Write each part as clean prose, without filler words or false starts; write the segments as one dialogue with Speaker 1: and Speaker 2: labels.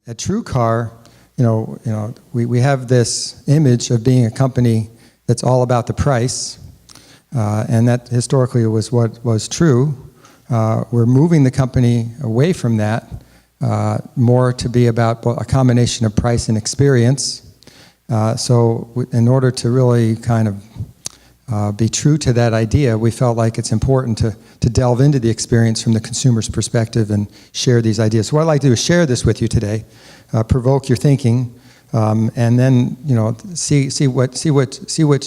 Speaker 1: at TrueCar, we have this image of being a company that's all about the price, and that historically was what was true. We're moving the company away from that, more to be about a combination of price and experience. So in order to really kind of be true to that idea, we felt like it's important to delve into the experience from the consumer's perspective and share these ideas. So what I'd like to do is share this with you today, provoke your thinking, and then see which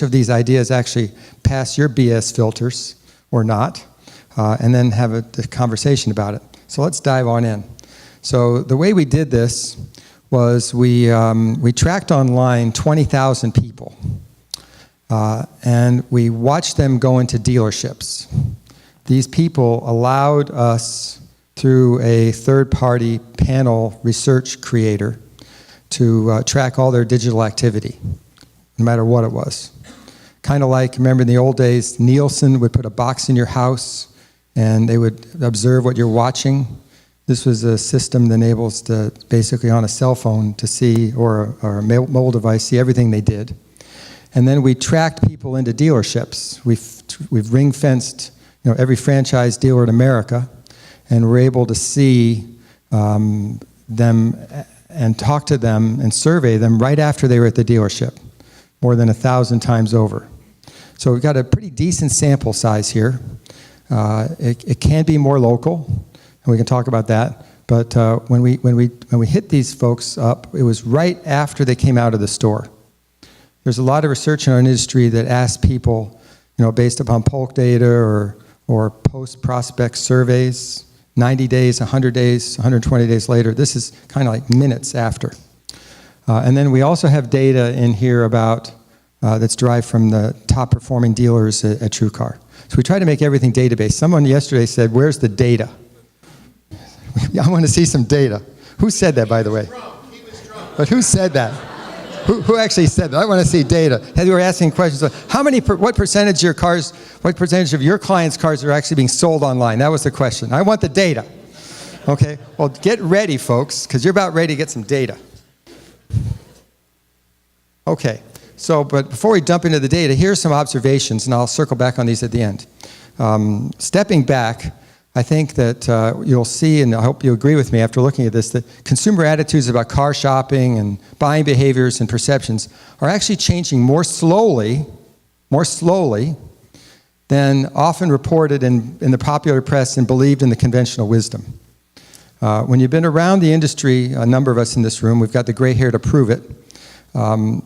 Speaker 1: of these ideas actually pass your BS filters or not, and then have a conversation about it. So let's dive on in. So the way we did this was we tracked online 20,000 people. And we watched them go into dealerships. These people allowed us, through a third-party panel research creator, to track all their digital activity, no matter what it was. Kind of like, remember in the old days, Nielsen would put a box in your house, and they would observe what you're watching. This was a system that enables to, basically on a cell phone, to see, or a mobile device, see everything they did. And then we tracked people into dealerships. We've ring-fenced every franchise dealer in America, and we're able to see them and talk to them and survey them right after they were at the dealership, more than 1,000 times over. So we've got a pretty decent sample size here. It can be more local, and we can talk about that. But when we hit these folks up, it was right after they came out of the store. There's a lot of research in our industry that asks people, based upon polk data or post-prospect surveys, 90 days, 100 days, 120 days later. This is kind of like minutes after. And then we also have data in here about that's derived from the top-performing dealers at TrueCar. So we try to make everything database. Someone yesterday said, "Where's the data?" I want to see some data. Who said that, by the way?
Speaker 2: He was drunk.
Speaker 1: But who said that? Who actually said that? I want to see data. And you were asking questions like, what percentage of your clients' cars are actually being sold online? That was the question. I want the data. Okay, well, get ready, folks, because you're about ready to get some data. Okay, so, but before we dump into the data, here's some observations, and I'll circle back on these at the end. Stepping back, I think that you'll see, and I hope you agree with me after looking at this, that consumer attitudes about car shopping and buying behaviors and perceptions are actually changing more slowly than often reported in the popular press and believed in the conventional wisdom. When you've been around the industry, a number of us in this room, we've got the gray hair to prove it. You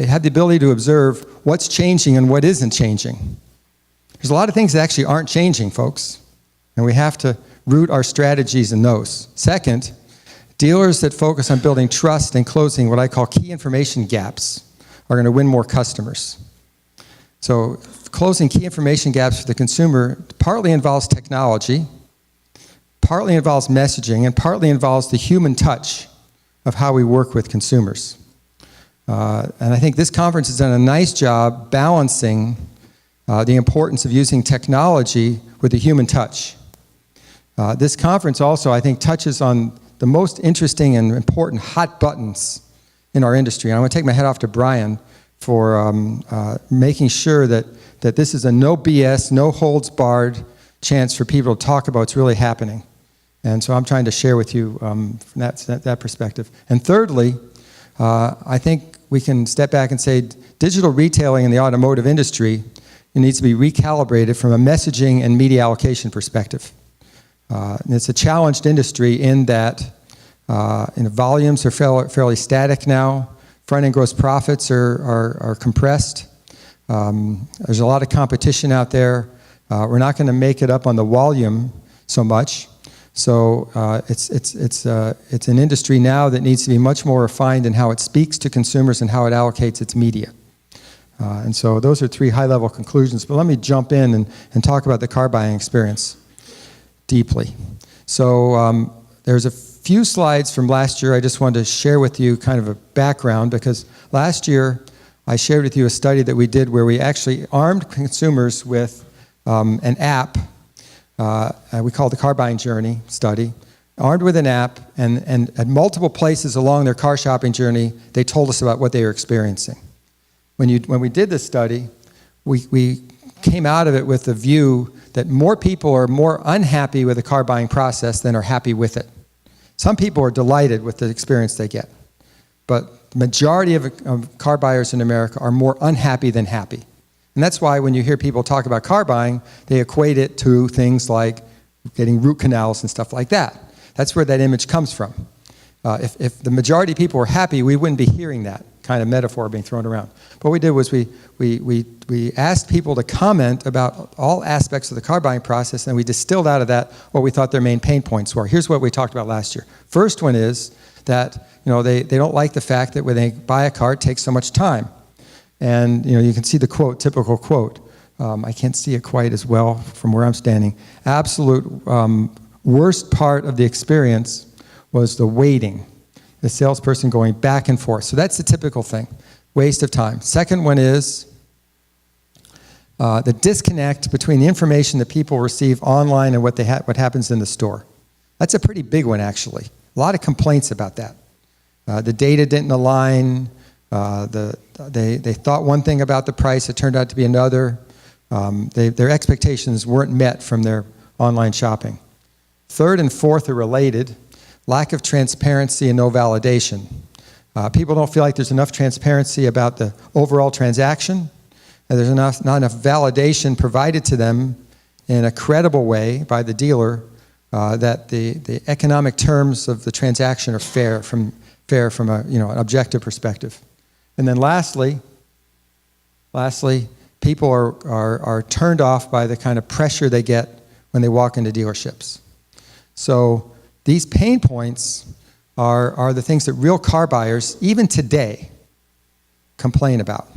Speaker 1: have the ability to observe what's changing and what isn't changing. There's a lot of things that actually aren't changing, folks, and we have to root our strategies in those. Second, dealers that focus on building trust and closing what I call key information gaps are going to win more customers. So closing key information gaps for the consumer partly involves technology, partly involves messaging, and partly involves the human touch of how we work with consumers. And I think this conference has done a nice job balancing the importance of using technology with the human touch. This conference also, I think, touches on the most interesting and important hot buttons in our industry. And I want to take my hat off to Brian for making sure that this is a no BS, no holds barred chance for people to talk about what's really happening. And so I'm trying to share with you from that perspective. And thirdly, I think we can step back and say digital retailing in the automotive industry needs to be recalibrated from a messaging and media allocation perspective. And it's a challenged industry in that volumes are fairly static now. Front-end gross profits are compressed. There's a lot of competition out there. We're not going to make it up on the volume so much. So it's an industry now that needs to be much more refined in how it speaks to consumers and how it allocates its media. And so those are three high-level conclusions. But let me jump in and talk about the car buying experience deeply. So there's a few slides from last year I just wanted to share with you kind of a background, because last year I shared with you a study that we did where we actually armed consumers with an app we call the Car Buying Journey study, armed with an app, and at multiple places along their car shopping journey, they told us about what they were experiencing. When we did this study, we came out of it with the view that more people are more unhappy with the car buying process than are happy with it. Some people are delighted with the experience they get, but the majority of car buyers in America are more unhappy than happy. And that's why when you hear people talk about car buying, they equate it to things like getting root canals and stuff like that. That's where that image comes from. If the majority of people were happy, we wouldn't be hearing that kind of metaphor being thrown around. What we did was we asked people to comment about all aspects of the car buying process, and we distilled out of that what we thought their main pain points were. Here's what we talked about last year. First one is that they don't like the fact that when they buy a car, it takes so much time. And you can see the quote, typical quote. I can't see it quite as well from where I'm standing. Absolute worst part of the experience was the waiting. The salesperson going back and forth. So that's the typical thing, waste of time. Second one is the disconnect between the information that people receive online and what happens in the store. That's a pretty big one, actually. A lot of complaints about that. The data didn't align. They thought one thing about the price, it turned out to be another. Their expectations weren't met from their online shopping. Third and fourth are related. Lack of transparency and no validation. People don't feel like there's enough transparency about the overall transaction, and there's not enough validation provided to them in a credible way by the dealer that the economic terms of the transaction are fair from an objective perspective. And then lastly, people are turned off by the kind of pressure they get when they walk into dealerships. So these pain points are the things that real car buyers, even today, complain about.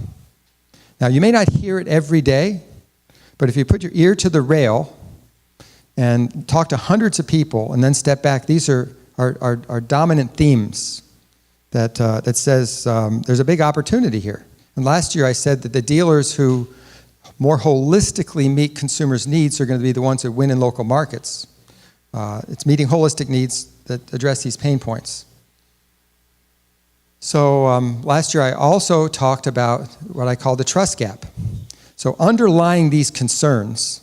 Speaker 1: Now, you may not hear it every day, but if you put your ear to the rail and talk to hundreds of people and then step back, these are dominant themes that says there's a big opportunity here. And last year I said that the dealers who more holistically meet consumers' needs are going to be the ones that win in local markets. It's meeting holistic needs that address these pain points. So last year I also talked about what I call the trust gap. So underlying these concerns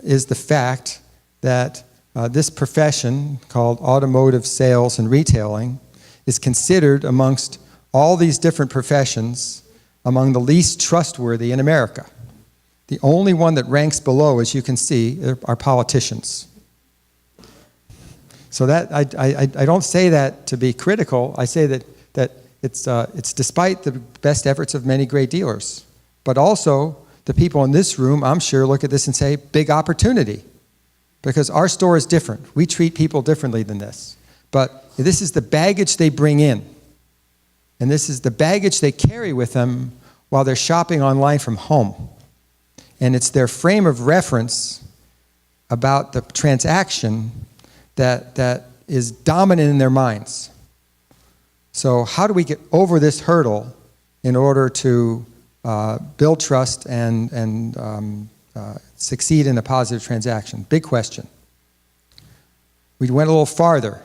Speaker 1: is the fact that this profession called automotive sales and retailing is considered amongst all these different professions among the least trustworthy in America. The only one that ranks below, as you can see, are politicians. So that I don't say that to be critical. I say that it's despite the best efforts of many great dealers. But also, the people in this room, I'm sure, look at this and say, big opportunity. Because our store is different. We treat people differently than this. But this is the baggage they bring in. And this is the baggage they carry with them while they're shopping online from home. And it's their frame of reference about the transaction that is dominant in their minds. So how do we get over this hurdle in order to build trust and succeed in a positive transaction? Big question. We went a little farther.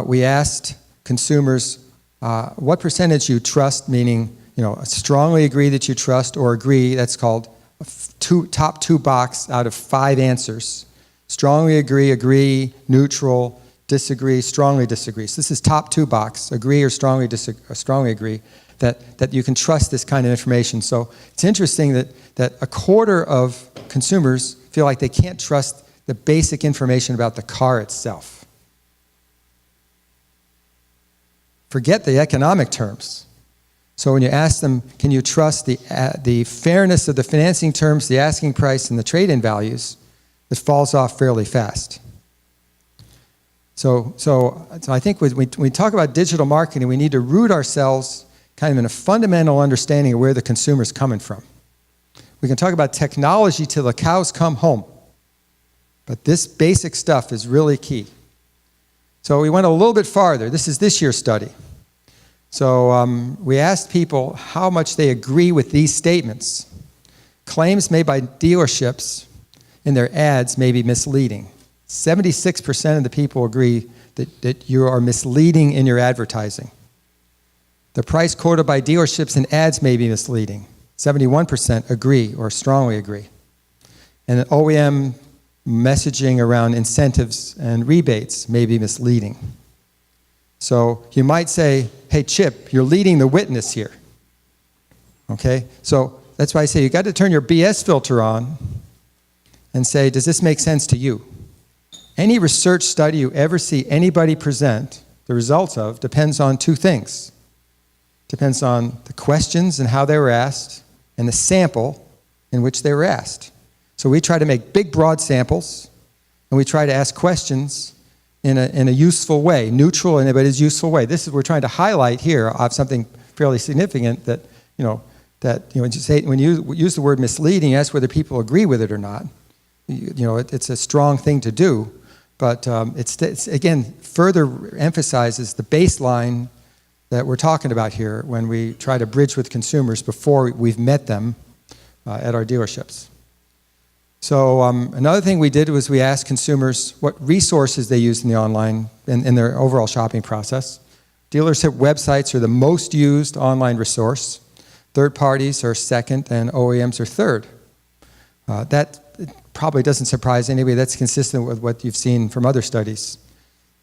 Speaker 1: We asked consumers what percentage you trust, meaning strongly agree that you trust, or agree. That's called top two box out of 5 answers. Strongly agree, neutral, disagree, strongly disagree. So this is top 2 box, agree or strongly agree, that you can trust this kind of information. So it's interesting that a quarter of consumers feel like they can't trust the basic information about the car itself. Forget the economic terms. So when you ask them, can you trust the fairness of the financing terms, the asking price, and the trade-in values, it falls off fairly fast. So I think when we talk about digital marketing, we need to root ourselves kind of in a fundamental understanding of where the consumer's coming from. We can talk about technology till the cows come home, but this basic stuff is really key. So we went a little bit farther. This is this year's study. So we asked people how much they agree with these statements. Claims made by dealerships in their ads may be misleading. 76% of the people agree that you are misleading in your advertising. The price quoted by dealerships and ads may be misleading. 71% agree or strongly agree. And the OEM messaging around incentives and rebates may be misleading. So you might say, hey, Chip, you're leading the witness here. Okay? So that's why I say you got to turn your BS filter on and say, does this make sense to you? Any research study you ever see anybody present the results of depends on two things. Depends on the questions and how they were asked and the sample in which they were asked. So we try to make big, broad samples, and we try to ask questions in a useful way, neutral in but is useful way. This is we're trying to highlight here of something fairly significant that when you use the word misleading, ask whether people agree with it or not. It's a strong thing to do, but it's again further emphasizes the baseline that we're talking about here when we try to bridge with consumers before we've met them at our dealerships. So another thing we did was we asked consumers what resources they use in the online, in their overall shopping process. Dealership websites are the most used online resource. Third parties are second, and OEMs are third. That probably doesn't surprise anybody. That's consistent with what you've seen from other studies.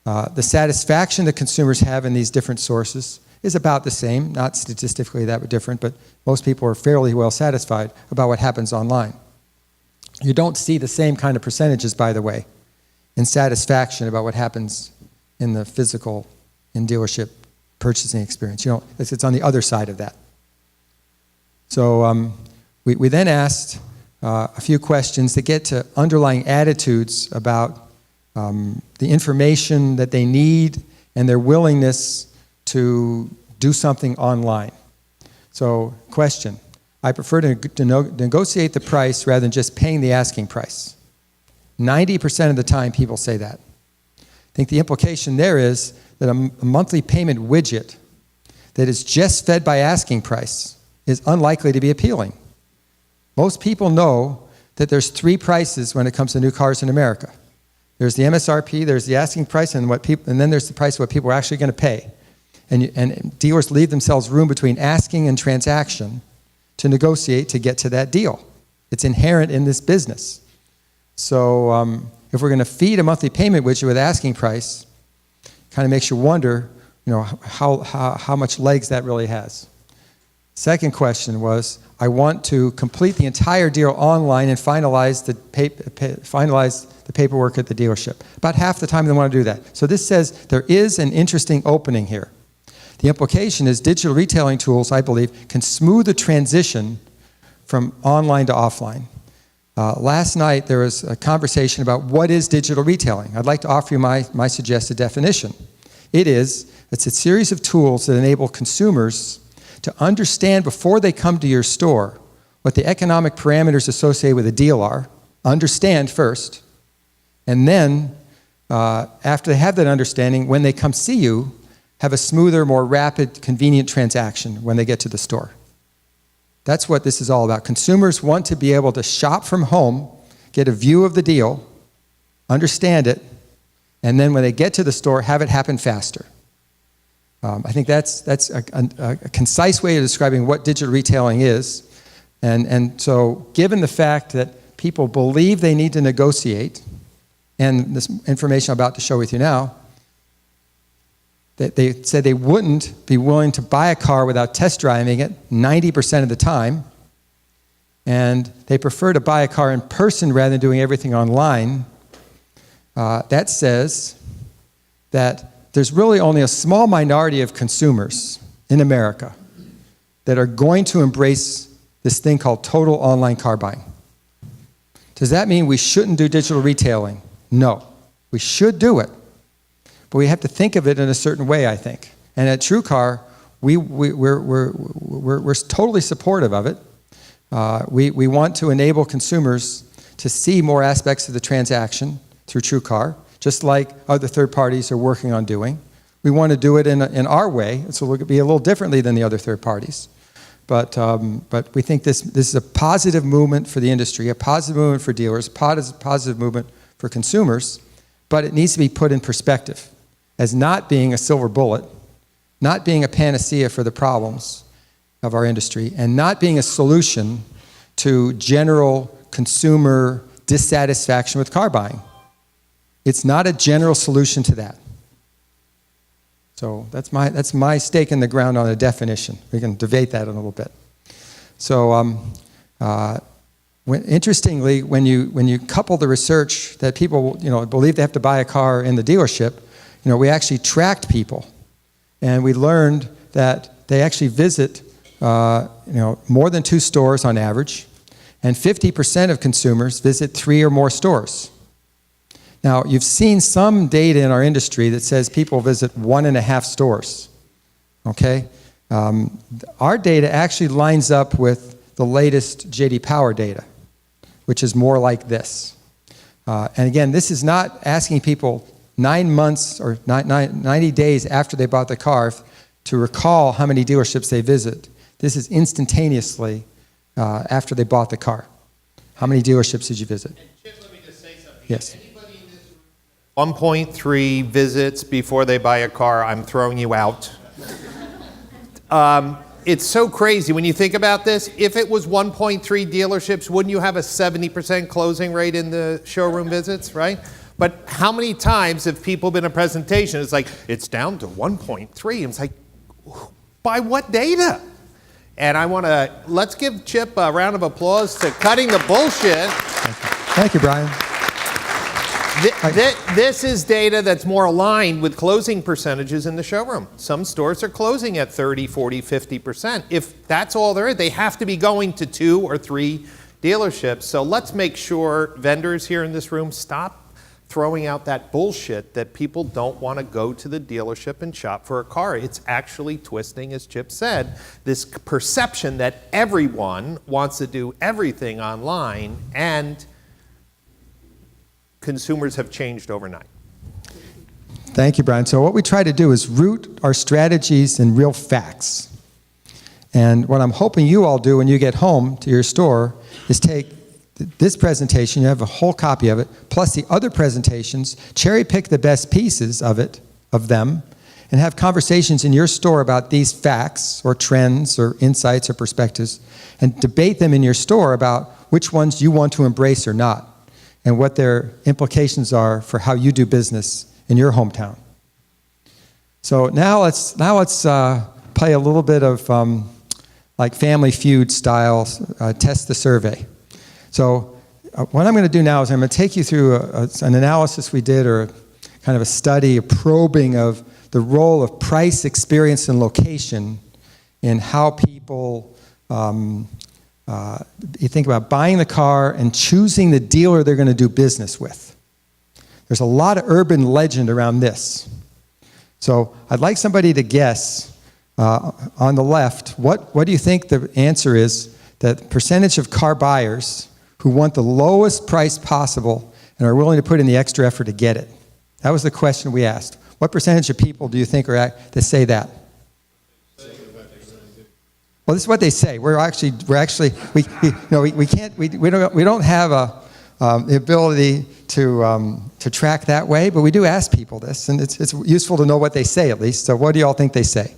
Speaker 1: The satisfaction that consumers have in these different sources is about the same, not statistically that different, but most people are fairly well satisfied about what happens online. You don't see the same kind of percentages, by the way, in satisfaction about what happens in the physical, in dealership purchasing experience. It's on the other side of that. So we then asked a few questions that get to underlying attitudes about the information that they need and their willingness to do something online. So, question. I prefer to negotiate the price rather than just paying the asking price. 90% of the time people say that. I think the implication there is that a monthly payment widget that is just fed by asking price is unlikely to be appealing. Most people know that there's three prices when it comes to new cars in America. There's the MSRP, there's the asking price, and then there's the price of what people are actually going to pay. And dealers leave themselves room between asking and transaction to negotiate to get to that deal. It's inherent in this business. So if we're going to feed a monthly payment widget with asking price, kind of makes you wonder, how much legs that really has. Second question was, I want to complete the entire deal online and finalize the paperwork at the dealership. About half the time they want to do that. So this says there is an interesting opening here. The implication is digital retailing tools, I believe, can smooth the transition from online to offline. Last night there was a conversation about what is digital retailing. I'd like to offer you my suggested definition. It's a series of tools that enable consumers to understand before they come to your store what the economic parameters associated with a deal are, understand first, and then after they have that understanding, when they come see you, have a smoother, more rapid, convenient transaction when they get to the store. That's what this is all about. Consumers want to be able to shop from home, get a view of the deal, understand it, and then when they get to the store, have it happen faster. I think that's a concise way of describing what digital retailing is. And so given the fact that people believe they need to negotiate, and this information I'm about to share with you now, that they said they wouldn't be willing to buy a car without test driving it 90% of the time, and they prefer to buy a car in person rather than doing everything online. That says that there's really only a small minority of consumers in America that are going to embrace this thing called total online car buying. Does that mean we shouldn't do digital retailing? No. We should do it. But we have to think of it in a certain way, I think. And at TrueCar, we're totally supportive of it. We want to enable consumers to see more aspects of the transaction through TrueCar, just like other third parties are working on doing. We want to do it in our way, so we'll be a little differently than the other third parties. But we think this is a positive movement for the industry, a positive movement for dealers, a positive movement for consumers. but it needs to be put in perspective as not being a silver bullet, not being a panacea for the problems of our industry, and not being a solution to general consumer dissatisfaction with car buying. It's not a general solution to that. So that's my stake in the ground on a definition. We can debate that in a little bit. So interestingly, when you couple the research that people believe they have to buy a car in the dealership, we actually tracked people, and we learned that they actually visit more than 2 stores on average, and 50% of consumers visit 3 or more stores. Now, you've seen some data in our industry that says people visit 1.5 stores, okay? Our data actually lines up with the latest J.D. Power data, which is more like this. And again, this is not asking people 9 months or 90 days after they bought the car to recall how many dealerships they visit. This is instantaneously after they bought the car. How many dealerships did you visit?
Speaker 2: And Chip, let me just say something.
Speaker 1: Yes.
Speaker 2: Anybody in this room 1.3 visits before they buy a car, I'm throwing you out. It's so crazy when you think about this. If it was 1.3 dealerships, wouldn't you have a 70% closing rate in the showroom visits, right? But how many times have people been in a presentation, it's like, it's down to 1.3. And it's like, by what data? And let's give Chip a round of applause to cutting the bullshit.
Speaker 1: Thank you, Brian.
Speaker 2: This is data that's more aligned with closing percentages in the showroom. Some stores are closing at 30, 40, 50%. If that's all there is, they have to be going to 2 or 3 dealerships. So let's make sure vendors here in this room stop throwing out that bullshit that people don't want to go to the dealership and shop for a car. It's actually twisting, as Chip said, this perception that everyone wants to do everything online, and consumers have changed overnight.
Speaker 1: Thank you, Brian. So what we try to do is root our strategies in real facts. And what I'm hoping you all do when you get home to your store is take this presentation, you have a whole copy of it, plus the other presentations, cherry pick the best pieces of them, and have conversations in your store about these facts or trends or insights or perspectives, and debate them in your store about which ones you want to embrace or not, and what their implications are for how you do business in your hometown. So now let's play a little bit of like Family Feud style, test the survey. So what I'm going to do now is I'm going to take you through an analysis we did, or kind of a study, a probing of the role of price, experience, and location in how people you think about buying the car and choosing the dealer they're going to do business with. There's a lot of urban legend around this. So I'd like somebody to guess on the left, what do you think the answer is, that the percentage of car buyers who want the lowest price possible and are willing to put in the extra effort to get it? That was the question we asked. What percentage of people do you think that say that? Well, this is what they say. We don't have the ability to track that way, but we do ask people this, and it's useful to know what they say at least. So what do you all think they say?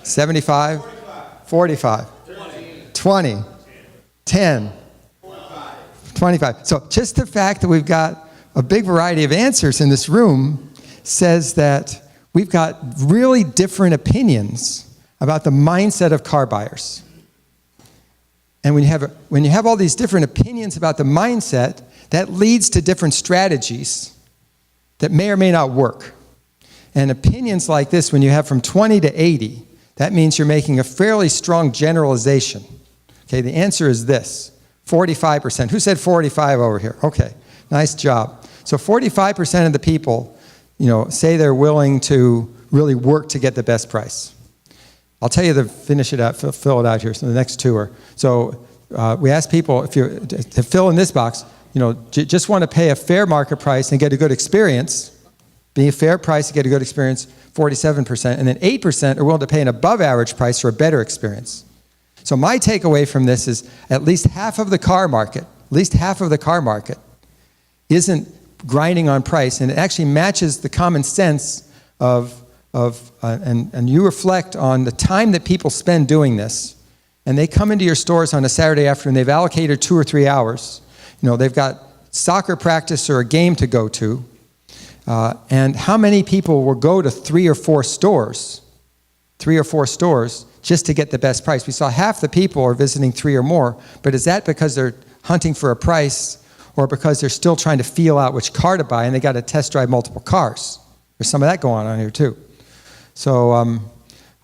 Speaker 1: 75? 45? 20? 10? 25. So just the fact that we've got a big variety of answers in this room says that we've got really different opinions about the mindset of car buyers. And when you have all these different opinions about the mindset, that leads to different strategies that may or may not work. And opinions like this, when you have from 20 to 80, that means you're making a fairly strong generalization. Okay, the answer is this, 45%. Who said 45 over here? Okay, nice job. So 45% of the people, say they're willing to really work to get the best price. I'll tell you to finish it out, fill it out here. So the next two are, we asked people to fill in this box, just want to pay a fair market price and get a good experience. Being a fair price to get a good experience, 47%, and then 8% are willing to pay an above average price for a better experience. So my takeaway from this is at least half of the car market isn't grinding on price, and it actually matches the common sense and you reflect on the time that people spend doing this, and they come into your stores on a Saturday afternoon, they've allocated 2 or 3 hours, they've got soccer practice or a game to go to, and how many people will go to 3 or 4 stores just to get the best price? We saw half the people are visiting 3 or more, but is that because they're hunting for a price or because they're still trying to feel out which car to buy and they got to test drive multiple cars? There's some of that going on here too. So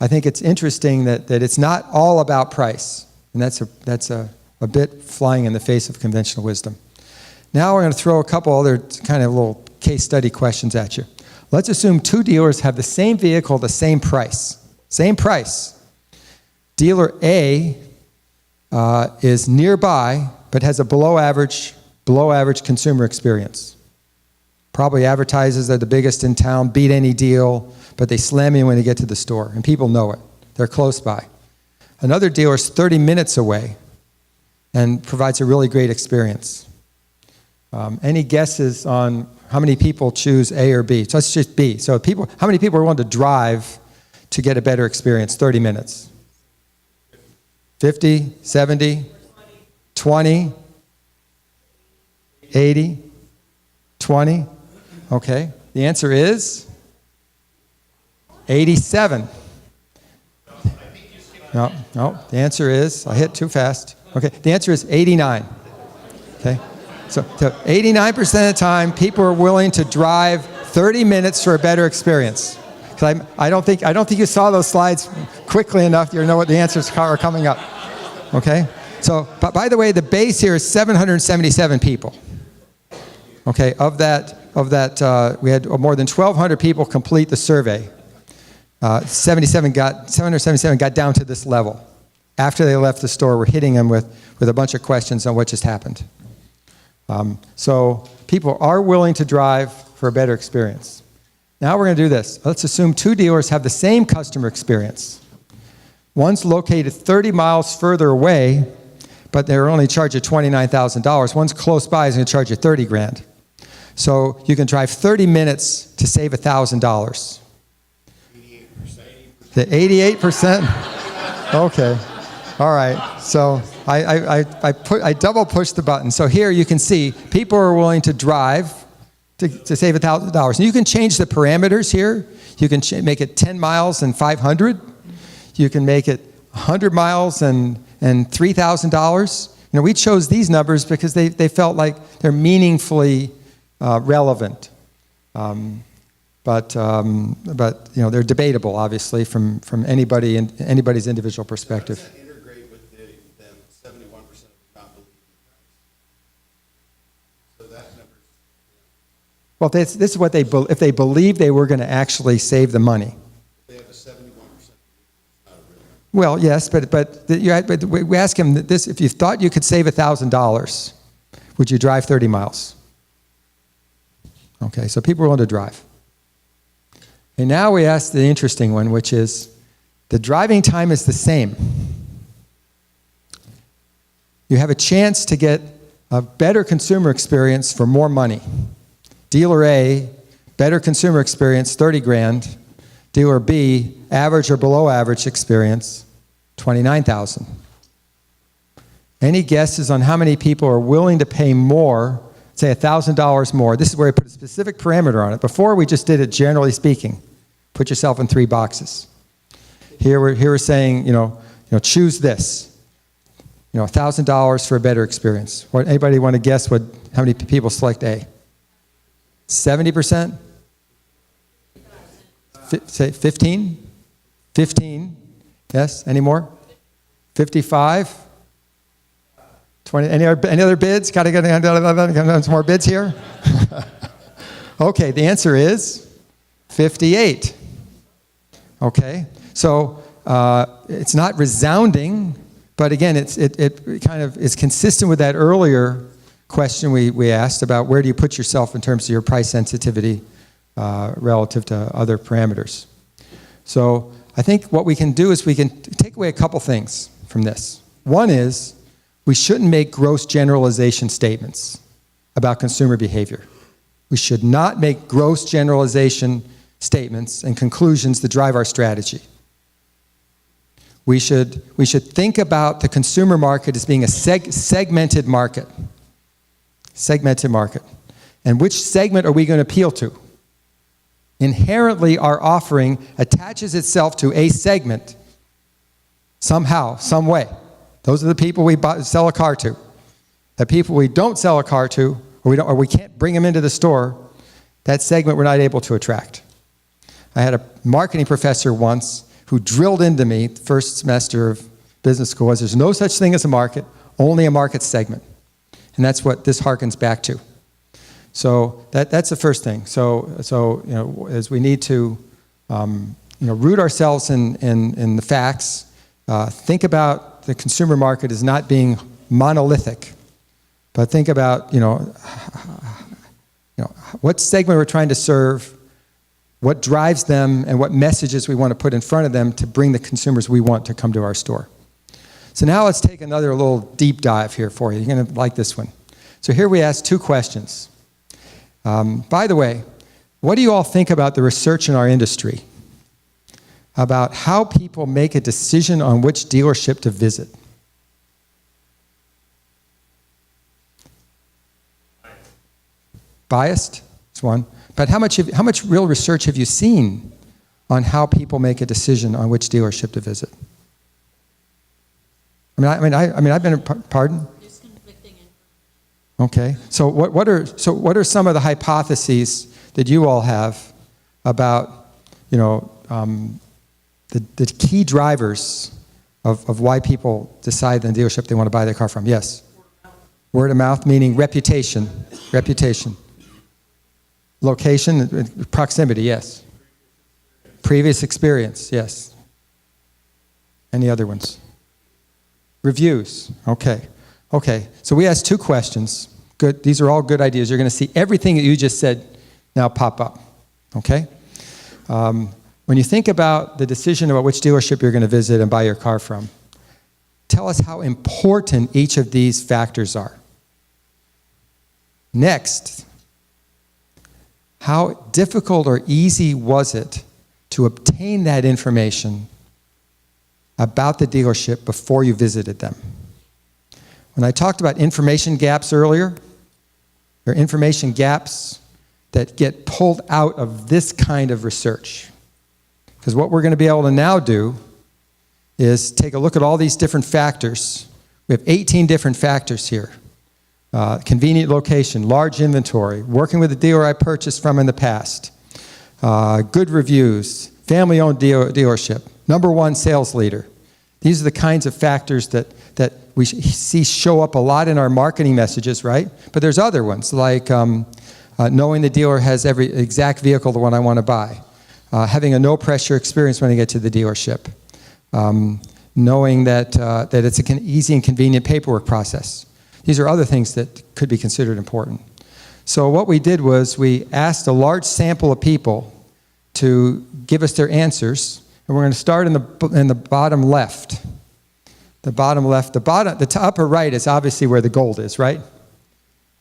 Speaker 1: I think it's interesting that it's not all about price, and that's a bit flying in the face of conventional wisdom. Now we're going to throw a couple other kind of little case study questions at you. Let's assume 2 dealers have the same vehicle, the same price. Same price. Dealer A is nearby, but has a below average consumer experience. Probably advertises they're the biggest in town, beat any deal, but they slam you when you get to the store, and people know it. They're close by. Another dealer's 30 minutes away and provides a really great experience. Any guesses on how many people choose A or B? So let's just B. So how many people are willing to drive to get a better experience? 30 minutes. 50, 70, 20, 80, 20. Okay. The answer is 87. No. The answer is, I hit too fast. Okay. The answer is 89. Okay. So 89% of the time, people are willing to drive 30 minutes for a better experience. I don't think you saw those slides quickly enough. You know what the answers are coming up. Okay. So, but by the way, the base here is 777 people. Okay. Of that, we had more than 1,200 people complete the survey. 777 got down to this level. After they left the store, we're hitting them with a bunch of questions on what just happened. So people are willing to drive for a better experience. Now we're going to do this. Let's assume 2 dealers have the same customer experience. One's located 30 miles further away, but they're only charged you $29,000. One's close by, is going to charge you $30,000. So you can drive 30 minutes to save $1,000. 88%. The 88%? Okay. All right. So I double pushed the button. So here you can see people are willing to drive to save $1,000. And you can change the parameters here. You can make it 10 miles and $500. You can make it 100 miles and $3,000. We chose these numbers because they felt like they're meaningfully relevant. But they're debatable, obviously, from anybody's individual perspective.
Speaker 3: How does that integrate with them 71% not believe in Christ? So that number.
Speaker 1: Well, this is what if they believed they were going to actually save the money.
Speaker 3: They have a 71%. It's not a real number.
Speaker 1: Well, yes, but we ask him this: if you thought you could save $1,000, would you drive 30 miles? Okay, so people are willing to drive. And now we ask the interesting one, which is the driving time is the same. You have a chance to get a better consumer experience for more money. Dealer A, better consumer experience, $30,000. Dealer B, average or below average experience, $29,000. Any guesses on how many people are willing to pay more, say $1,000 more? This is where I put a specific parameter on it. Before we just did it generally speaking. Put yourself in 3 boxes. Here we're saying, choose this. $1,000 for a better experience. Anybody want to guess how many people select A? 70%? Say 15? 15? Yes. Any more? 55? 20? Any other bids? Got to get some more bids here. Okay. The answer is 58. Okay, so it's not resounding, but again, it kind of is consistent with that earlier question we asked about where do you put yourself in terms of your price sensitivity relative to other parameters. So I think what we can do is we can take away a couple things from this. One is we shouldn't make gross generalization statements. about consumer behavior. We should not make gross generalization statements and conclusions that drive our strategy. We should think about the consumer market as being a segmented market. Segmented market. And which segment are we going to appeal to? Inherently, our offering attaches itself to a segment somehow, some way. Those are the people we sell a car to. The people we don't sell a car to, or we can't bring them into the store, that segment we're not able to attract. I had a marketing professor once who drilled into me the first semester of business school was there's no such thing as a market, only a market segment. And that's what this harkens back to. So that's the first thing. So as we need to root ourselves in the facts, think about the consumer market as not being monolithic, but think about what segment we're trying to serve, what drives them, and what messages we want to put in front of them to bring the consumers we want to come to our store. So now let's take another little deep dive here for you. You're going to like this one. So here we ask 2 questions. By the way, what do you all think about the research in our industry about how people make a decision on which dealership to visit? Biased? That's one. But how much real research have you seen on how people make a decision on which dealership to visit? I've been, pardon?
Speaker 4: There's conflicting information.
Speaker 1: Okay. So what are some of the hypotheses that you all have about, the key drivers of why people decide the dealership they want to buy their car from? Yes. Word of mouth, meaning reputation. Reputation. Location, proximity, yes. Previous experience, yes. Any other ones? Reviews, okay. Okay, so we asked 2 questions. Good, these are all good ideas. You're going to see everything that you just said now pop up, okay? When you think about the decision about which dealership you're going to visit and buy your car from, tell us how important each of these factors are. Next, how difficult or easy was it to obtain that information about the dealership before you visited them? When I talked about information gaps earlier, there are information gaps that get pulled out of this kind of research. Because what we're going to be able to now do is take a look at all these different factors. We have 18 different factors here. Convenient location, large inventory, working with a dealer I purchased from in the past, good reviews, family-owned dealership, #1 sales leader. These are the kinds of factors that we see show up a lot in our marketing messages, right? But there's other ones, like knowing the dealer has every exact vehicle, the one I want to buy, having a no-pressure experience when I get to the dealership, knowing that it's an easy and convenient paperwork process. These are other things that could be considered important. So what we did was we asked a large sample of people to give us their answers, and we're going to start in the bottom left. The bottom left, the upper right is obviously where the gold is, right?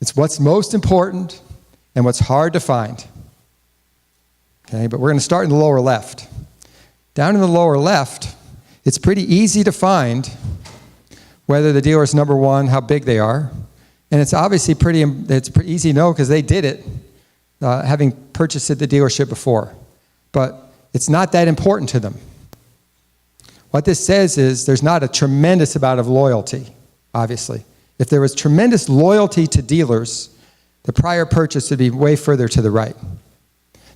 Speaker 1: It's what's most important and what's hard to find. Okay, but we're going to start in the lower left. Down in the lower left, it's pretty easy to find whether the dealer is #1, how big they are. And it's obviously pretty easy to know because they did it, having purchased at the dealership before. But it's not that important to them. What this says is there's not a tremendous amount of loyalty, obviously. If there was tremendous loyalty to dealers, the prior purchase would be way further to the right.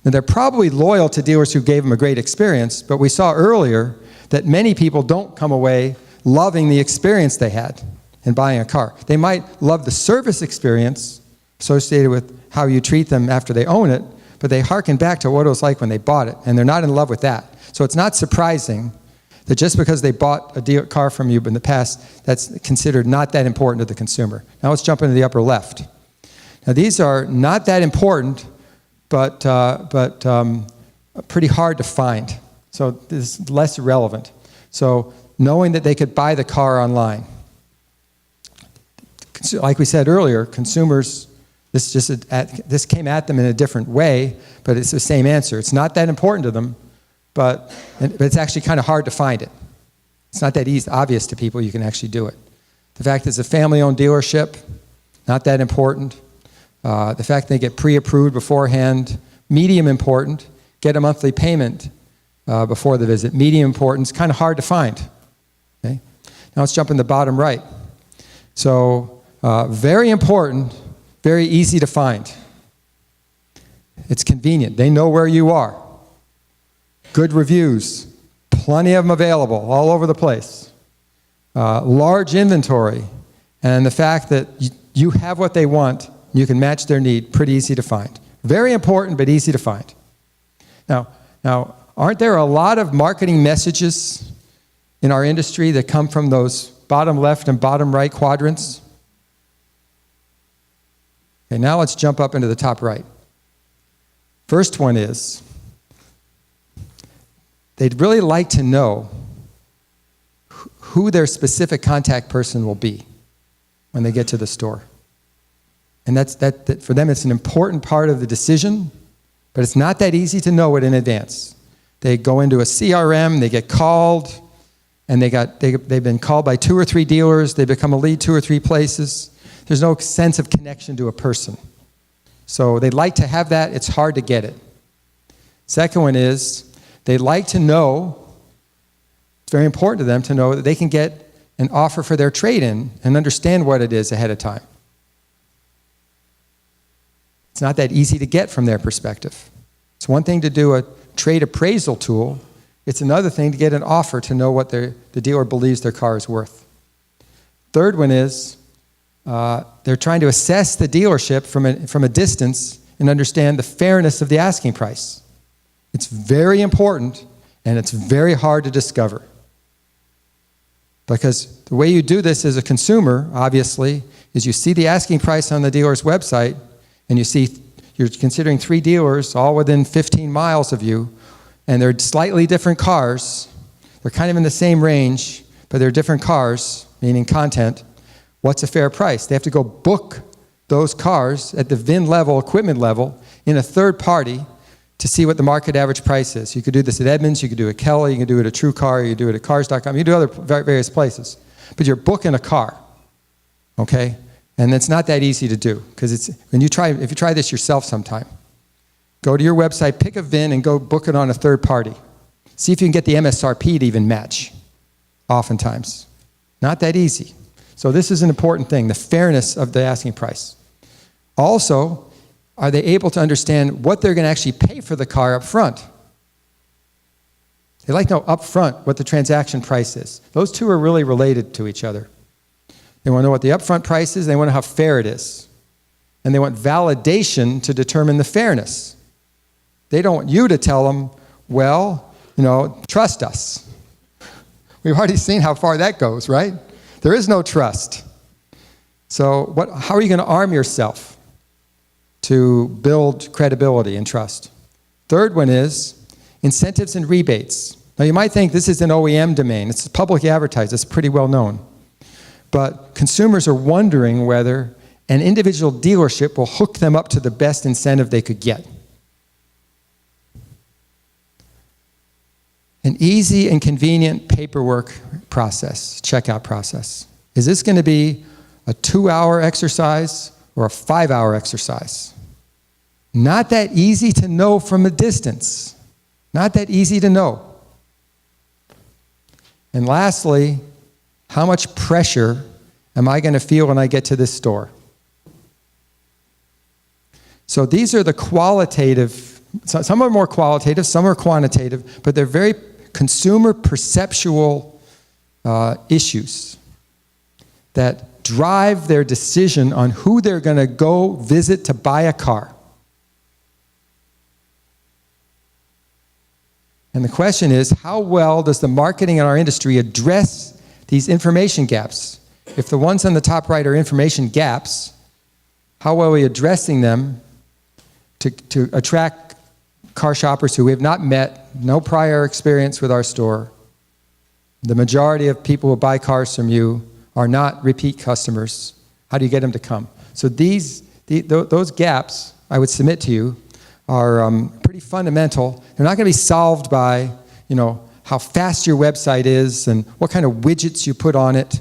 Speaker 1: Now, they're probably loyal to dealers who gave them a great experience, but we saw earlier that many people don't come away loving the experience they had in buying a car. They might love the service experience associated with how you treat them after they own it, but they harken back to what it was like when they bought it, and they're not in love with that. So it's not surprising that just because they bought a car from you in the past, that's considered not that important to the consumer. Now let's jump into the upper left. Now these are not that important, but pretty hard to find. So this is less relevant. So knowing that they could buy the car online. Like we said earlier, consumers This came at them in a different way, but it's the same answer. It's not that important to them, but it's actually kind of hard to find it. It's not that obvious to people you can actually do it. The fact that it's a family-owned dealership, not that important. The fact they get pre-approved beforehand, medium important. Get a monthly payment before the visit, medium important. It's kind of hard to find. Okay? Now let's jump in the bottom right. So very important, very easy to find. It's convenient. They know where you are. Good reviews, plenty of them available all over the place. Large inventory, and the fact that you have what they want, you can match their need, pretty easy to find. Very important, but easy to find. Now, aren't there a lot of marketing messages in our industry that come from those bottom left and bottom right quadrants? Okay, now let's jump up into the top right. First one is, they'd really like to know who their specific contact person will be when they get to the store. And that for them, it's an important part of the decision, but it's not that easy to know it in advance. They go into a CRM, they get called, and they've been called by 2 or 3 dealers, they become a lead 2 or 3 places. There's no sense of connection to a person. So they'd like to have that, it's hard to get it. Second one is, they'd like to know, it's very important to them to know that they can get an offer for their trade-in and understand what it is ahead of time. It's not that easy to get from their perspective. It's one thing to do a trade appraisal tool. It's another thing to get an offer to know what the dealer believes their car is worth. Third one is they're trying to assess the dealership from a distance and understand the fairness of the asking price. It's very important, and it's very hard to discover. Because the way you do this as a consumer, obviously, is you see the asking price on the dealer's website, and you're considering 3 dealers all within 15 miles of you, and they're slightly different cars. They're kind of in the same range, but they're different cars, meaning content. What's a fair price? They have to go book those cars at the VIN level, equipment level, in a third party to see what the market average price is. You could do this at Edmunds, you could do it at Kelly, you can do it at TrueCar, you can do it at Cars.com, you can do other various places. But you're booking a car, okay? And it's not that easy to do, because if you try this yourself sometime, go to your website, pick a VIN, and go book it on a third party. See if you can get the MSRP to even match, oftentimes. Not that easy. So this is an important thing, the fairness of the asking price. Also, are they able to understand what they're going to actually pay for the car up front? They like to know up front what the transaction price is. Those two are really related to each other. They want to know what the upfront price is, they want to know how fair it is. And they want validation to determine the fairness. They don't want you to tell them, well, trust us. We've already seen how far that goes, right? There is no trust. So how are you going to arm yourself to build credibility and trust? Third one is incentives and rebates. Now you might think this is an OEM domain. It's publicly advertised. It's pretty well known. But consumers are wondering whether an individual dealership will hook them up to the best incentive they could get. An easy and convenient paperwork process, checkout process. Is this going to be a 2-hour exercise or a 5-hour exercise? Not that easy to know from a distance. Not that easy to know. And lastly, how much pressure am I going to feel when I get to this store? So these are the qualitative, some are more qualitative, some are quantitative, but they're very consumer perceptual issues that drive their decision on who they're going to go visit to buy a car. And the question is, how well does the marketing in our industry address these information gaps? If the ones on the top right are information gaps, how well are we addressing them to attract car shoppers who we have not met, no prior experience with our store? The majority of people who buy cars from you are not repeat customers. How do you get them to come? So these those gaps, I would submit to you, are pretty fundamental. They're not going to be solved by, how fast your website is and what kind of widgets you put on it,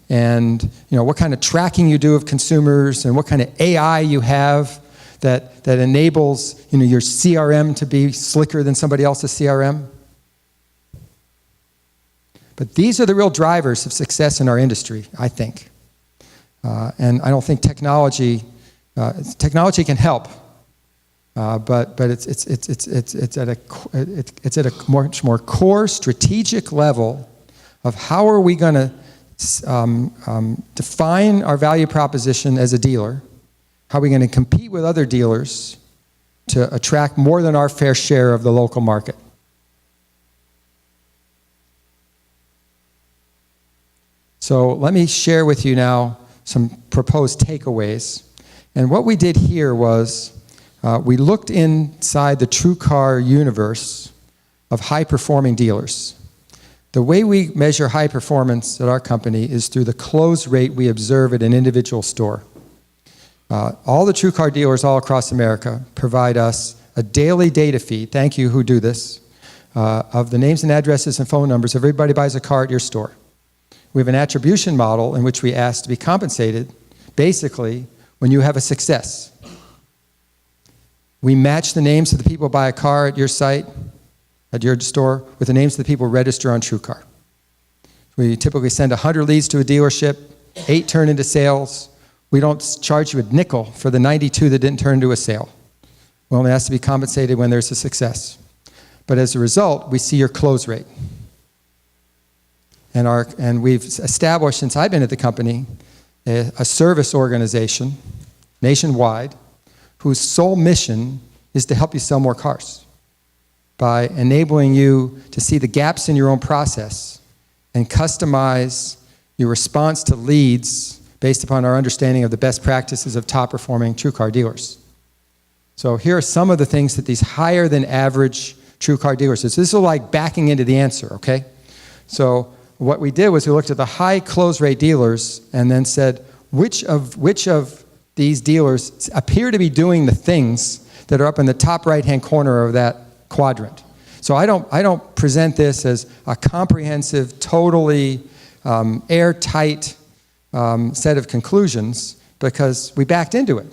Speaker 1: and what kind of tracking you do of consumers, and what kind of AI you have that enables your CRM to be slicker than somebody else's CRM. But these are the real drivers of success in our industry, I think. And I don't think technology can help, but it's at a much more core strategic level of how are we going to define our value proposition as a dealer, how are we going to compete with other dealers to attract more than our fair share of the local market. So let me share with you now some proposed takeaways. And what we did here was we looked inside the TrueCar universe of high-performing dealers. The way we measure high performance at our company is through the close rate we observe at an individual store. All the TrueCar dealers all across America provide us a daily data feed, thank you who do this, of the names and addresses and phone numbers of everybody who buys a car at your store. We have an attribution model in which we ask to be compensated, basically, when you have a success. We match the names of the people who buy a car at your site, at your store, with the names of the people who register on TrueCar. We typically send 100 leads to a dealership, 8 turn into sales. We don't charge you a nickel for the 92 that didn't turn into a sale. We only ask to be compensated when there's a success. But as a result, we see your close rate. And we've established, since I've been at the company, a service organization nationwide whose sole mission is to help you sell more cars by enabling you to see the gaps in your own process and customize your response to leads based upon our understanding of the best practices of top-performing TrueCar dealers. So here are some of the things that these higher-than-average TrueCar dealers do. So this is like backing into the answer, okay? So what we did was we looked at the high close rate dealers and then said, which of these dealers appear to be doing the things that are up in the top right-hand corner of that quadrant. So I don't present this as a comprehensive, totally airtight set of conclusions because we backed into it.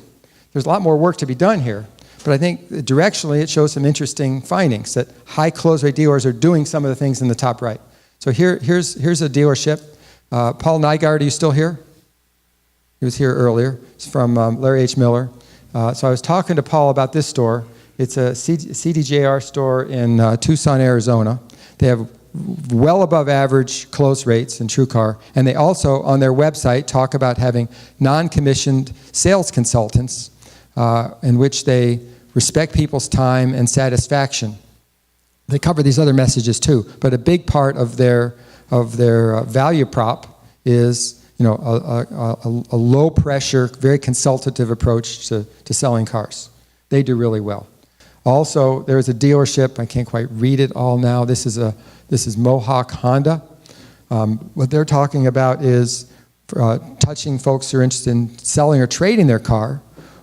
Speaker 1: There's a lot more work to be done here, but I think directionally it shows some interesting findings that high close rate dealers are doing some of the things in the top right. So here's a dealership. Paul Nygaard, are you still here? He was here earlier. It's from Larry H. Miller. So I was talking to Paul about this store. It's a CDJR store in Tucson, Arizona. They have well above average close rates in TrueCar, and they also, on their website, talk about having non-commissioned sales consultants in which they respect people's time and satisfaction. They cover these other messages too, but a big part of their value prop is a low pressure, very consultative approach to selling cars. They do really well. Also, there's a dealership, I can't quite read it all now. This is Mohawk Honda. What they're talking about is touching folks who are interested in selling or trading their car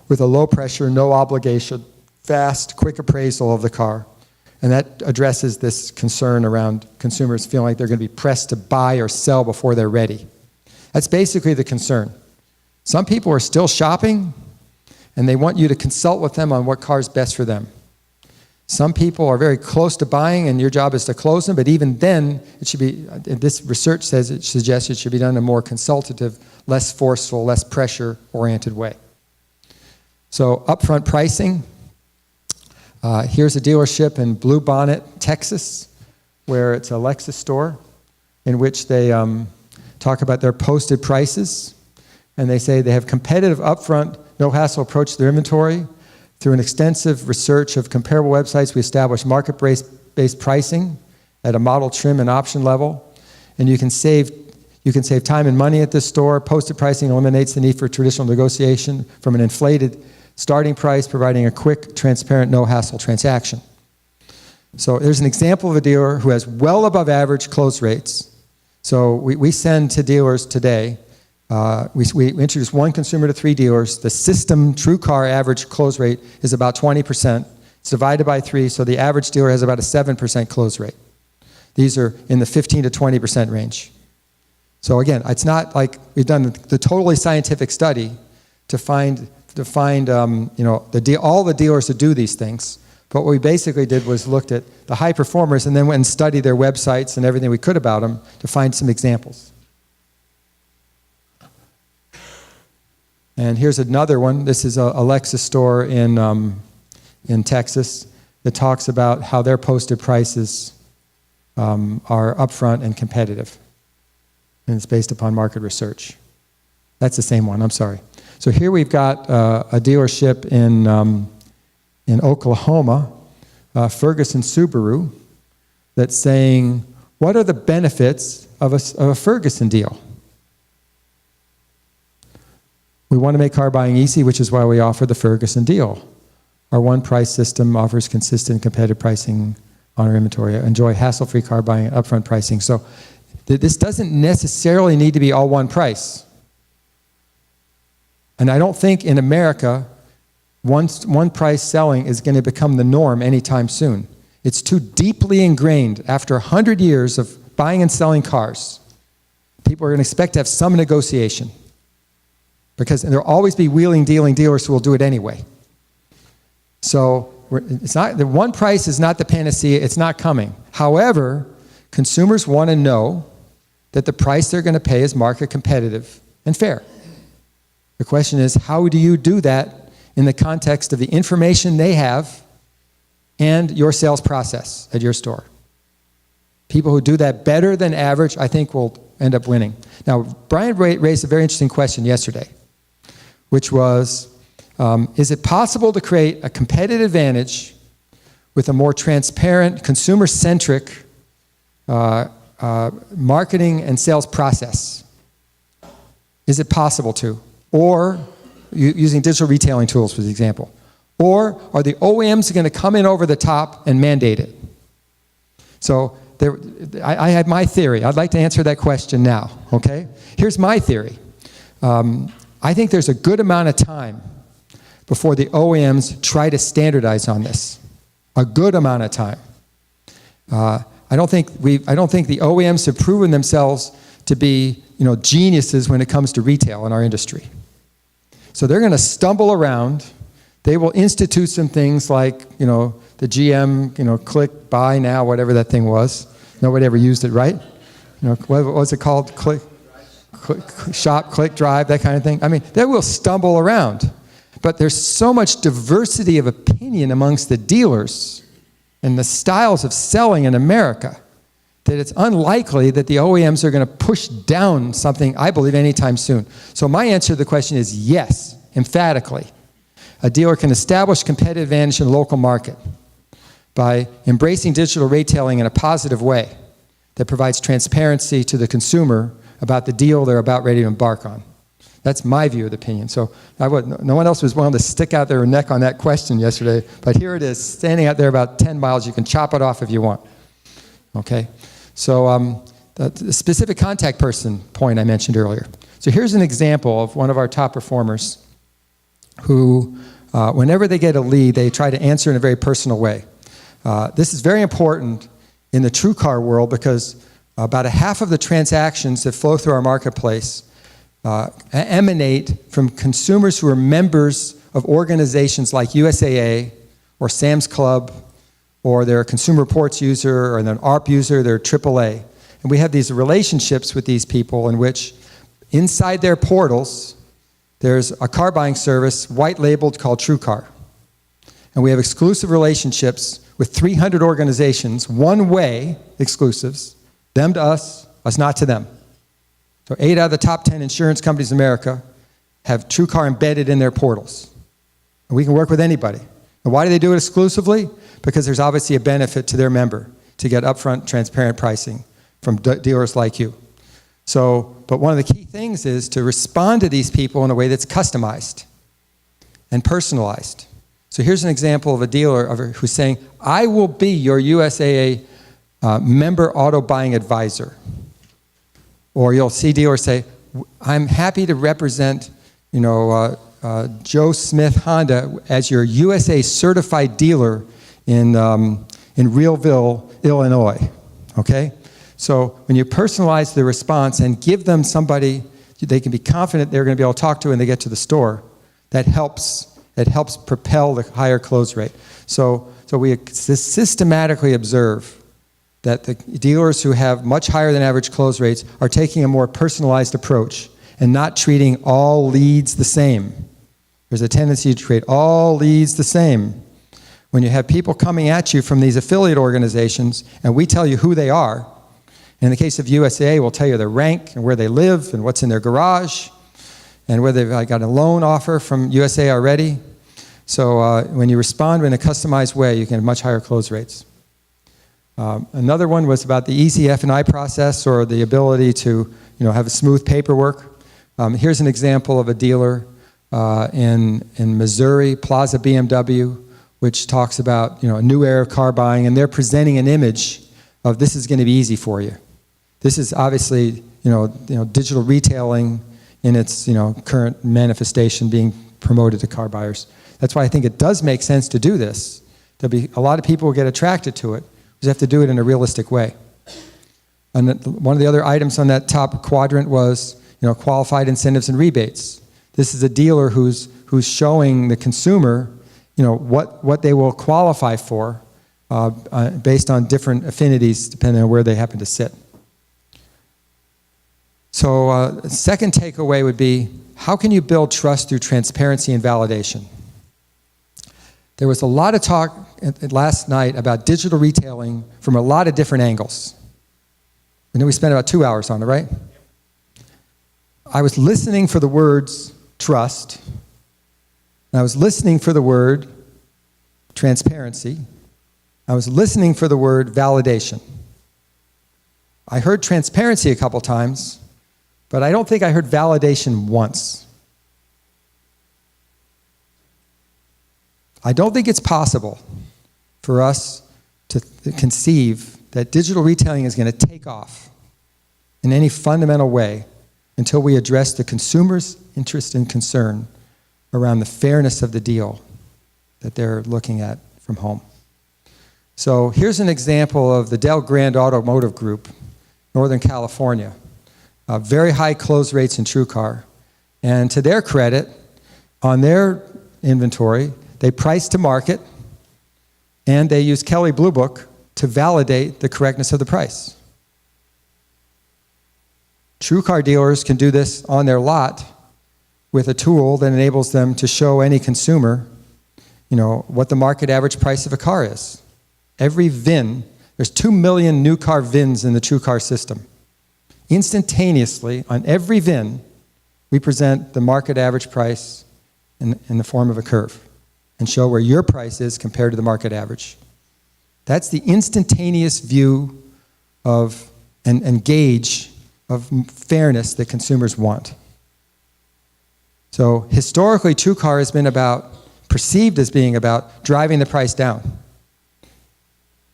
Speaker 1: with a low pressure, no obligation, fast, quick appraisal of the car. And that addresses this concern around consumers feeling like they're going to be pressed to buy or sell before they're ready. That's basically the concern. Some people are still shopping, and they want you to consult with them on what car is best for them. Some people are very close to buying, and your job is to close them, but even then, it should be, this research says it suggests it should be done in a more consultative, less forceful, less pressure-oriented way. So upfront pricing. Here's a dealership in Blue Bonnet, Texas, where it's a Lexus store in which they talk about their posted prices, and they say they have competitive upfront, no-hassle approach to their inventory. Through an extensive research of comparable websites, we establish market-based pricing at a model trim and option level, and you can save time and money at this store. Posted pricing eliminates the need for traditional negotiation from an inflated starting price, providing a quick, transparent, no-hassle transaction. So there's an example of a dealer who has well above average close rates. So we send to dealers today We introduced one consumer to 3 dealers. The system TrueCar average close rate is about 20%. It's divided by 3, so the average dealer has about a 7% close rate. These are in the 15 to 20% range. So again, it's not like we've done the totally scientific study to find all the dealers that do these things. But what we basically did was looked at the high performers and then went and studied their websites and everything we could about them to find some examples. And here's another one. This is a Lexus store in Texas that talks about how their posted prices are upfront and competitive. And it's based upon market research. That's the same one, I'm sorry. So here we've got a dealership in Oklahoma, Ferguson Subaru, that's saying, what are the benefits of a Ferguson deal? We want to make car buying easy, which is why we offer the Ferguson deal. Our one price system offers consistent competitive pricing on our inventory. Enjoy hassle-free car buying and upfront pricing. So this doesn't necessarily need to be all one price. And I don't think in America, one price selling is going to become the norm anytime soon. It's too deeply ingrained. After 100 years of buying and selling cars, people are going to expect to have some negotiation. Because there will always be wheeling, dealing dealers who will do it anyway. So it's not, the one price is not the panacea, it's not coming. However, consumers want to know that the price they're going to pay is market competitive and fair. The question is, how do you do that in the context of the information they have and your sales process at your store? People who do that better than average, I think, will end up winning. Now, Brian raised a very interesting question yesterday, which was, is it possible to create a competitive advantage with a more transparent, consumer-centric marketing and sales process? Is it possible to? Or using digital retailing tools, for example. Or are the OEMs going to come in over the top and mandate it? So I have my theory. I'd like to answer that question now, okay? Here's my theory. I think there's a good amount of time before the OEMs try to standardize on this. A good amount of time. I don't think the OEMs have proven themselves to be, geniuses when it comes to retail in our industry. So they're going to stumble around. They will institute some things like, the GM, click, buy now, whatever that thing was. Nobody ever used it, right? What was it called? Click, shop, click, drive, that kind of thing. I mean, they will stumble around. But there's so much diversity of opinion amongst the dealers and the styles of selling in America that it's unlikely that the OEMs are going to push down something, I believe, anytime soon. So my answer to the question is yes, emphatically. A dealer can establish competitive advantage in the local market by embracing digital retailing in a positive way that provides transparency to the consumer about the deal they're about ready to embark on. That's my view of the opinion. So no one else was willing to stick out their neck on that question yesterday, but here it is, standing out there about 10 miles. You can chop it off if you want. Okay? So the specific contact person point I mentioned earlier. So here's an example of one of our top performers who, whenever they get a lead, they try to answer in a very personal way. This is very important in the TrueCar world because about a half of the transactions that flow through our marketplace emanate from consumers who are members of organizations like USAA or Sam's Club, or they're a Consumer Reports user, or they're an ARP user, they're AAA. And we have these relationships with these people in which inside their portals, there's a car buying service white labeled called TrueCar. And we have exclusive relationships with 300 organizations, one-way exclusives, them to us not to them. So 8 out of the top 10 insurance companies in America have TrueCar embedded in their portals. And we can work with anybody. And why do they do it exclusively? Because there's obviously a benefit to their member to get upfront, transparent pricing from dealers like you. So, but one of the key things is to respond to these people in a way that's customized and personalized. So here's an example of a dealer who's saying, I will be your USAA member auto buying advisor. Or you'll see dealers say, I'm happy to represent, Joe Smith Honda as your USA certified dealer in Reelville, Illinois, okay? So when you personalize the response and give them somebody they can be confident they're going to be able to talk to when they get to the store, that helps propel the higher close rate. So we systematically observe that the dealers who have much higher than average close rates are taking a more personalized approach and not treating all leads the same. There's a tendency to treat all leads the same. When you have people coming at you from these affiliate organizations and we tell you who they are, in the case of USA, we'll tell you their rank and where they live and what's in their garage and whether they've got a loan offer from USA already. So when you respond in a customized way, you can have much higher close rates. Another one was about the easy F&I process, or the ability to have a smooth paperwork. Here's an example of a dealer in Missouri, Plaza BMW, which talks about a new era of car buying, and they're presenting an image of this is going to be easy for you. This is obviously digital retailing in its current manifestation being promoted to car buyers. That's why I think it does make sense to do this. There'll be a lot of people who get attracted to it. We just have to do it in a realistic way. And one of the other items on that top quadrant was qualified incentives and rebates. This is a dealer who's showing the consumer what they will qualify for based on different affinities depending on where they happen to sit. So second takeaway would be, how can you build trust through transparency and validation? There was a lot of talk last night about digital retailing from a lot of different angles. I know we spent about 2 hours on it, right? I was listening for the words trust, and I was listening for the word transparency. I was listening for the word validation. I heard transparency a couple times, but I don't think I heard validation once. I don't think it's possible for us to conceive that digital retailing is going to take off in any fundamental way until we address the consumer's interest and concern around the fairness of the deal that they're looking at from home. So here's an example of the Del Grande Automotive Group, Northern California. Very high close rates in TrueCar. And to their credit, on their inventory, they price to market, and they use Kelley Blue Book to validate the correctness of the price. TrueCar dealers can do this on their lot with a tool that enables them to show any consumer, what the market average price of a car is. Every VIN, there's 2 million new car VINs in the TrueCar system. Instantaneously, on every VIN, we present the market average price in the form of a curve and show where your price is compared to the market average. That's the instantaneous view of and gauge of fairness that consumers want. So historically, TrueCar has been perceived as being about driving the price down.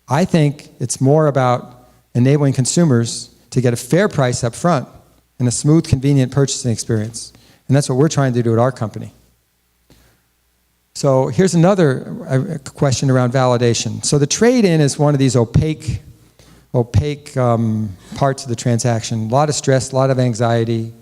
Speaker 1: I think it's more about enabling consumers to get a fair price up front and a smooth, convenient purchasing experience. And that's what we're trying to do at our company. So here's another question around validation. So the trade-in is one of these opaque parts of the transaction. A lot of stress, a lot of anxiety,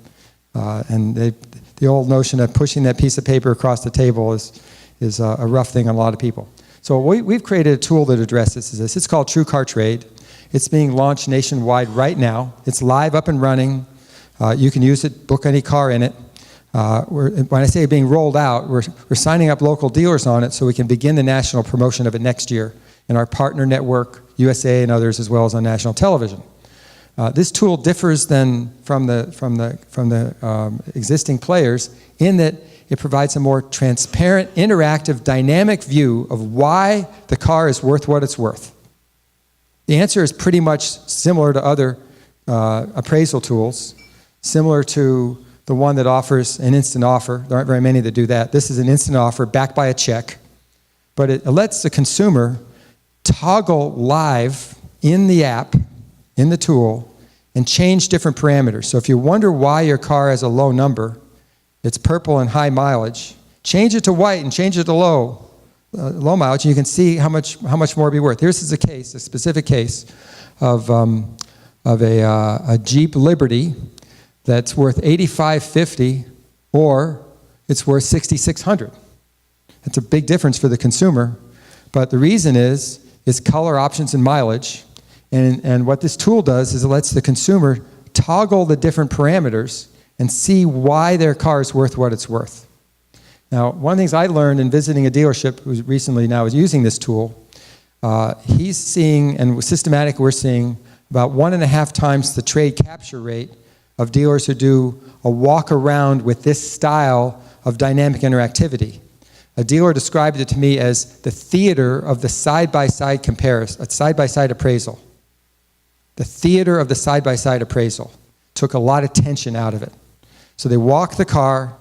Speaker 1: and the old notion of pushing that piece of paper across the table is a rough thing on a lot of people. So we've created a tool that addresses this. It's called TrueCar Trade. It's being launched nationwide right now. It's live, up and running. You can use it, book any car in it. When I say being rolled out, we're signing up local dealers on it so we can begin the national promotion of it next year in our partner network, USA and others, as well as on national television. This tool differs then from the existing players in that it provides a more transparent, interactive, dynamic view of why the car is worth what it's worth. The answer is pretty much similar to other appraisal tools, similar to the one that offers an instant offer. There aren't very many that do that. This is an instant offer backed by a check, but it lets the consumer toggle live in the app, in the tool, and change different parameters. So if you wonder why your car has a low number, it's purple and high mileage, change it to white and change it to low mileage, and you can see how much more it'll be worth. Here's a case, a specific case of a Jeep Liberty that's worth $8,550, or it's worth $6,600. It's a big difference for the consumer, but the reason is color options and mileage. And what this tool does is it lets the consumer toggle the different parameters and see why their car is worth what it's worth. Now, one of the things I learned in visiting a dealership who recently now is using this tool, he's seeing, and systematically we're seeing, about 1.5 times the trade capture rate of dealers who do a walk around with this style of dynamic interactivity. A dealer described it to me as the theater of the side-by-side comparison, side-by-side appraisal. The theater of the side-by-side appraisal took a lot of tension out of it. So they walk the car,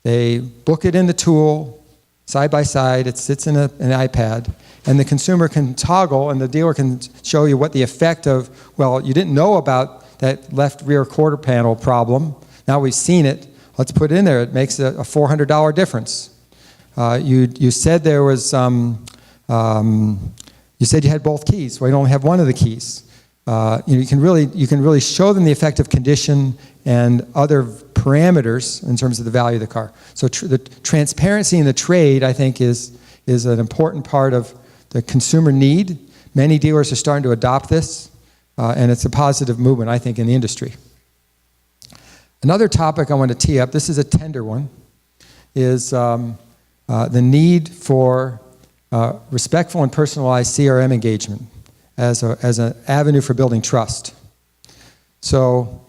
Speaker 1: they book it in the tool, side-by-side, it sits in an iPad, and the consumer can toggle, and the dealer can show you what the effect of, well, you didn't know about that left rear quarter panel problem. Now we've seen it. Let's put it in there. It makes a $400 difference. You said there was, you said you had both keys. Well, you only have one of the keys. You can really show them the effect of condition and other parameters in terms of the value of the car. So the transparency in the trade, I think, is an important part of the consumer need. Many dealers are starting to adopt this, and it's a positive movement, I think, in the industry. Another topic I want to tee up, this is a tender one, is the need for respectful and personalized CRM engagement as an avenue for building trust. So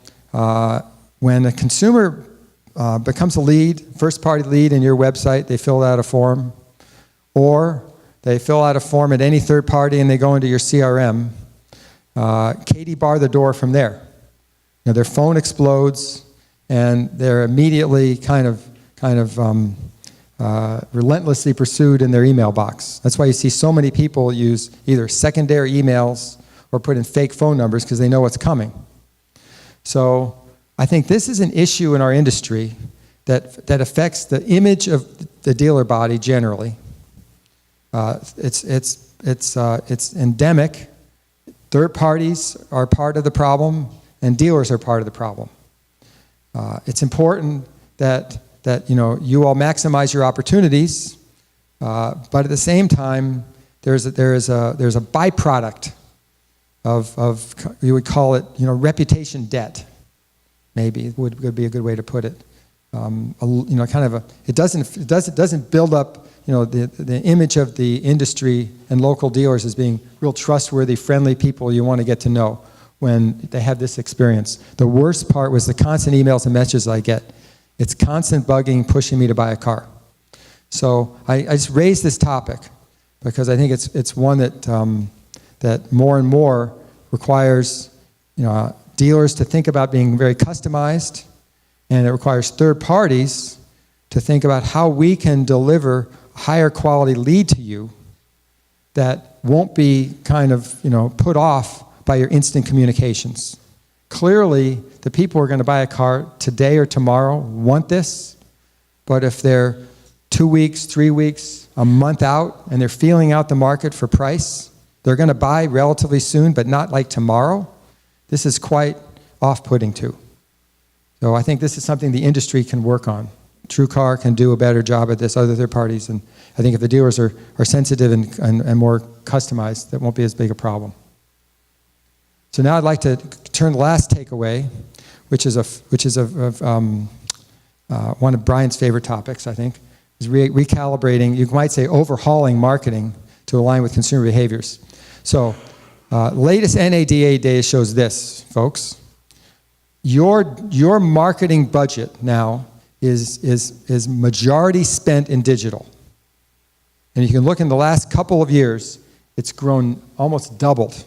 Speaker 1: when a consumer becomes a lead, first-party lead in your website, they fill out a form, or they fill out a form at any third party and they go into your CRM, Katie bar the door from there. You know, their phone explodes and they're immediately kind of relentlessly pursued in their email box. That's why you see so many people use either secondary emails or put in fake phone numbers because they know what's coming. So I think this is an issue in our industry that affects the image of the dealer body generally. It's endemic. Third parties are part of the problem, and dealers are part of the problem. It's important that you all maximize your opportunities, but at the same time, there's a byproduct of you would call it reputation debt. Maybe would be a good way to put it. It doesn't build up the image of the industry and local dealers as being real trustworthy, friendly people you want to get to know when they have this experience. The worst part was the constant emails and messages I get. It's constant bugging, pushing me to buy a car. So I just raised this topic because I think it's one that more and more requires dealers to think about being very customized, and it requires third parties to think about how we can deliver a higher quality lead to you that won't be put off by your instant communications. Clearly, the people who are going to buy a car today or tomorrow want this, but if they're 2 weeks, 3 weeks, a month out, and they're feeling out the market for price, they're going to buy relatively soon, but not like tomorrow. This is quite off-putting too. So I think this is something the industry can work on. TrueCar can do a better job at this, other third parties, and I think if the dealers are sensitive and more customized, that won't be as big a problem. So now I'd like to turn the last takeaway, which is one of Brian's favorite topics, I think, is recalibrating, you might say overhauling marketing to align with consumer behaviors. So latest NADA data shows this, folks. Your marketing budget now is majority spent in digital. And you can look in the last couple of years, it's grown almost doubled.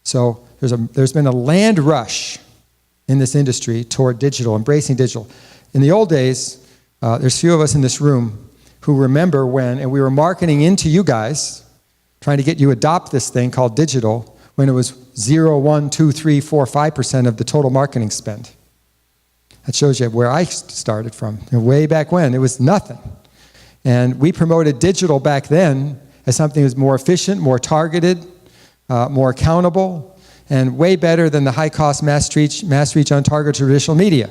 Speaker 1: So there's been a land rush in this industry toward digital, embracing digital. In the old days, there's few of us in this room who remember when, and we were marketing into you guys, trying to get you adopt this thing called digital, when it was 0, 1, 2, 3, 4, 5% of the total marketing spend. That shows you where I started from. Way back when, it was nothing. And we promoted digital back then as something that was more efficient, more targeted, more accountable, and way better than the high-cost mass reach on target traditional media.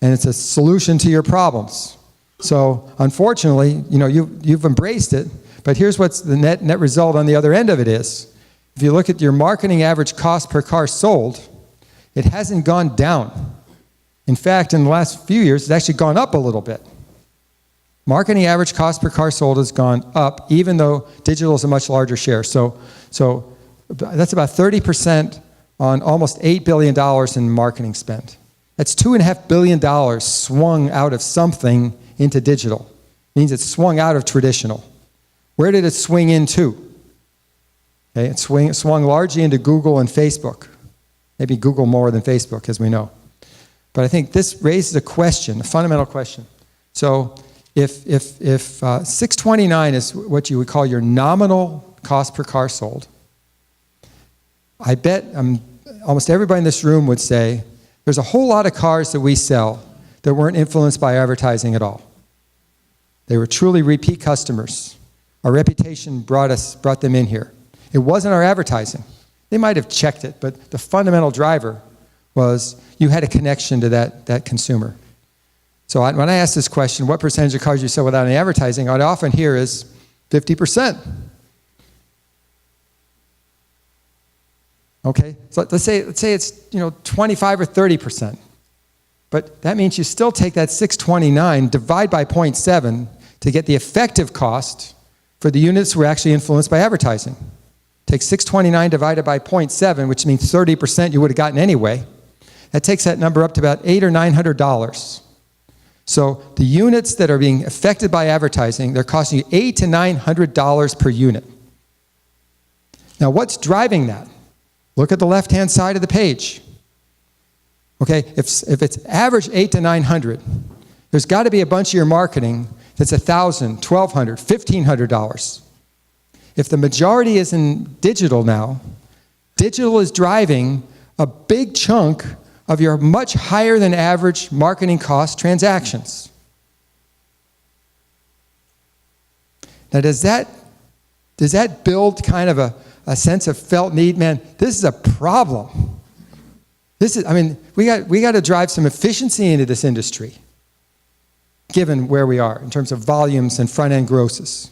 Speaker 1: And it's a solution to your problems. So unfortunately, you've embraced it, but here's what's the net result on the other end of it is. If you look at your marketing average cost per car sold, it hasn't gone down. In fact, in the last few years, it's actually gone up a little bit. Marketing average cost per car sold has gone up, even though digital is a much larger share. So that's about 30% on almost $8 billion in marketing spend. That's $2.5 billion swung out of something into digital. It means it's swung out of traditional. Where did it swing into? Okay, it swung largely into Google and Facebook. Maybe Google more than Facebook, as we know. But I think this raises a question, a fundamental question. So if 629 is what you would call your nominal cost per car sold, I bet almost everybody in this room would say there's a whole lot of cars that we sell that weren't influenced by advertising at all. They were truly repeat customers. Our reputation brought them in here. It wasn't our advertising. They might have checked it, but the fundamental driver was you had a connection to that consumer. So when I ask this question, what percentage of cars you sell without any advertising, what I often hear is 50%. Okay, so let's say it's 25 or 30%. But that means you still take that 629, divide by 0.7 to get the effective cost for the units who were actually influenced by advertising. Take 629 divided by 0.7, which means 30% you would have gotten anyway. That takes that number up to about $800 or $900. So the units that are being affected by advertising, they're costing you $800 to $900 per unit. Now what's driving that? Look at the left-hand side of the page. Okay, if it's average 800 to 900, there's got to be a bunch of your marketing that's $1,000, $1,200, $1,500. If the majority is in digital now, digital is driving a big chunk of your much higher than average marketing cost transactions. Now does that build kind of a sense of felt need? Man, this is a problem. We got to drive some efficiency into this industry, given where we are in terms of volumes and front-end grosses.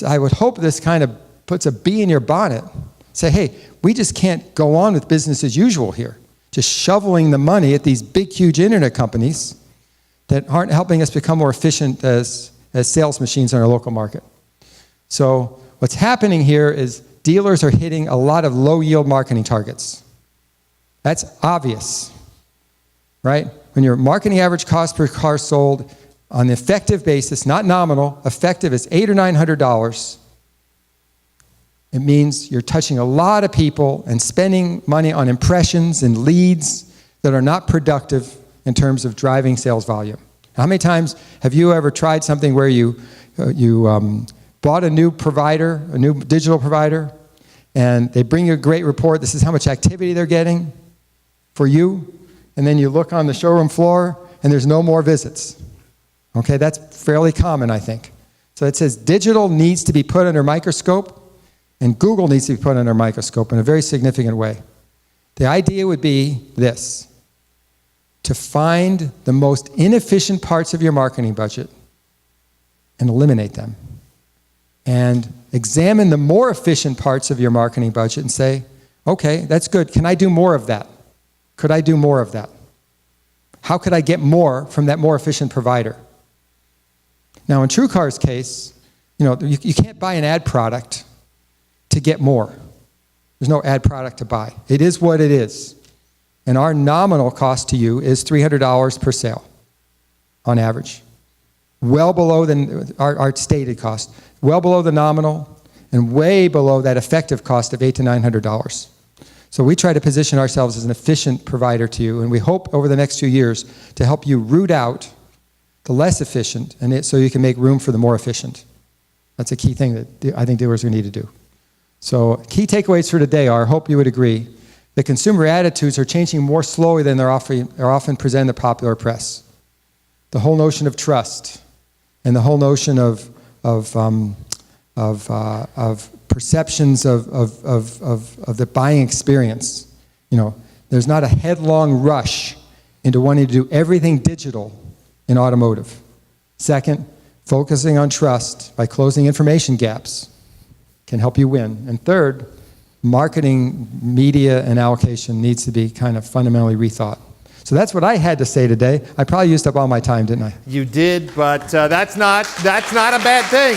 Speaker 1: I would hope this kind of puts a bee in your bonnet. Say, hey, we just can't go on with business as usual here, just shoveling the money at these big, huge internet companies that aren't helping us become more efficient as sales machines in our local market. So what's happening here is dealers are hitting a lot of low-yield marketing targets. That's obvious, right? When your marketing average cost per car sold on the effective basis, not nominal, effective is $800 or $900, it means you're touching a lot of people and spending money on impressions and leads that are not productive in terms of driving sales volume. How many times have you ever tried something where you bought a new provider, a new digital provider, and they bring you a great report, this is how much activity they're getting for you, and then you look on the showroom floor and there's no more visits? Okay, that's fairly common, I think. So it says digital needs to be put under microscope, and Google needs to be put under a microscope in a very significant way. The idea would be this: to find the most inefficient parts of your marketing budget and eliminate them. And examine the more efficient parts of your marketing budget and say, okay, that's good. Can I do more of that? Could I do more of that? How could I get more from that more efficient provider? Now, in TrueCar's case, you can't buy an ad product to get more. There's no ad product to buy. It is what it is. And our nominal cost to you is $300 per sale on average. Well below our stated cost. Well below the nominal and way below that effective cost of $800 to $900. So we try to position ourselves as an efficient provider to you, and we hope over the next few years to help you root out the less efficient, so you can make room for the more efficient. That's a key thing that I think dealers are going to need to do. So key takeaways for today are, I hope you would agree, that consumer attitudes are changing more slowly than are often presented in the popular press. The whole notion of trust and the whole notion of perceptions of the buying experience. There's not a headlong rush into wanting to do everything digital in automotive. Second, focusing on trust by closing information gaps can help you win. And third, marketing, media, and allocation needs to be kind of fundamentally rethought. So that's what I had to say today. I probably used up all my time, didn't I?
Speaker 2: You did, but that's not a bad thing.